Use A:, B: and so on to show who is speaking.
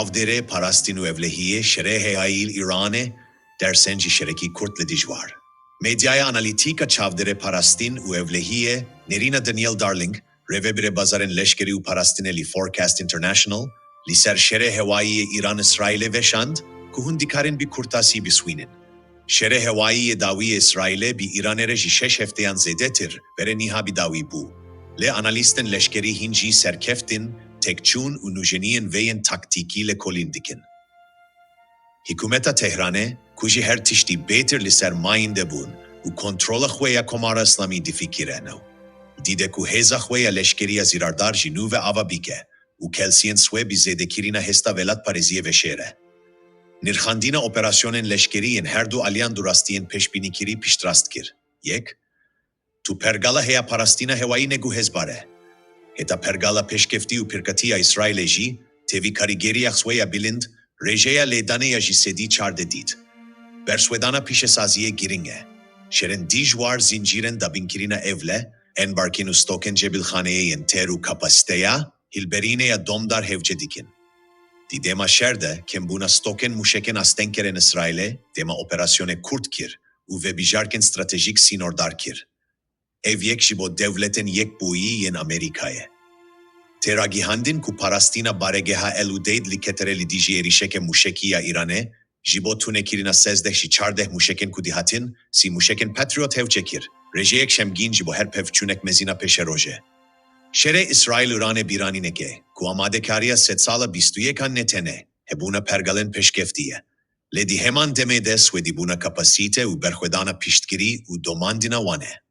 A: çavdere parastin û evlehiyê Şerê Hewayî Îranê Dersên jî Şerekî Kurd li Dijwar. Medyaya analîtîka çavdere parastin û evlehiyê nerîna Daniel Darling, rêvebirê bazarên leşkerî û parastinê li Forecast International, li ser Şerê Hewayî Îran-Îsraîlê veşand ku hûn dikarin bî kurtasî biswînin. Şerê Hewayî dawiyê İsraîlê bî Îranê re jî 6 hefteyan zêdetir vere niha bî dawî bû. Lê analîstên leşkerî hin jî serkeftin, tekçûn û nûjeniyên vêyên taktîkî Lêkolîn dikin. Hikûmeta Tehranê, ku jî her tiştî bêtir li ser mayîn de bûn û kontrola xwe ya Komara Islamî difîkirene. Dide ku hêza xwe ya leşkeriya zîrardar jî nû ve ava bike û kelsiyên swê bî zêdekirîna hêsta velat parêziyê veşê re. Nirxandîna operasyonên leşkerî yên her du aliyan durastiyên pêşbînîkirî piştrast kir. Yek, tu pergala heya parastina Hewayî neguhezbare. Heta pergala pêşkeftî û pirkatiya İsraîlê jî, tevî karîgeriya xwe ya bilind, rêjeya lêdaneya jî sedî çar de dît. Berswedana pîşesaziyê giring e. Şerên Dijwar zincîrên dabînkirîna evle, enbarkên û stokên cebilxaneyê yên têr û kapasiteya, hilberîneya domdar hevce dikin. Di dema şer de, kembûna stokên mûşekên astenkerên İsraîlê, dema operasyonê Kurd kir û vebijarkên stratejîk sînordar kir. Ev yek ji bo devletên yekbûyî yên Amerîkayê. Têragihandin ku parastina baregeha elûdeyd li ketere li dijî êrişeke mûşekî ya Îranê, ji bo tunekirina 13 jî 14 mûşekên ku dihatin, sî mûşekên Patriot hevce kir. Rejeyek şemgîn ji bo her pevçûnek mezîna pêşeroje. Şerê İsraîl-Îranê bîranîneke, ku amadekariya setsala 21 netene, hebûna pergalên pêşkeftiye. Lê di heman demê de swêdîbûna kapasîte û berxwedana piştgirî û domandina wan e.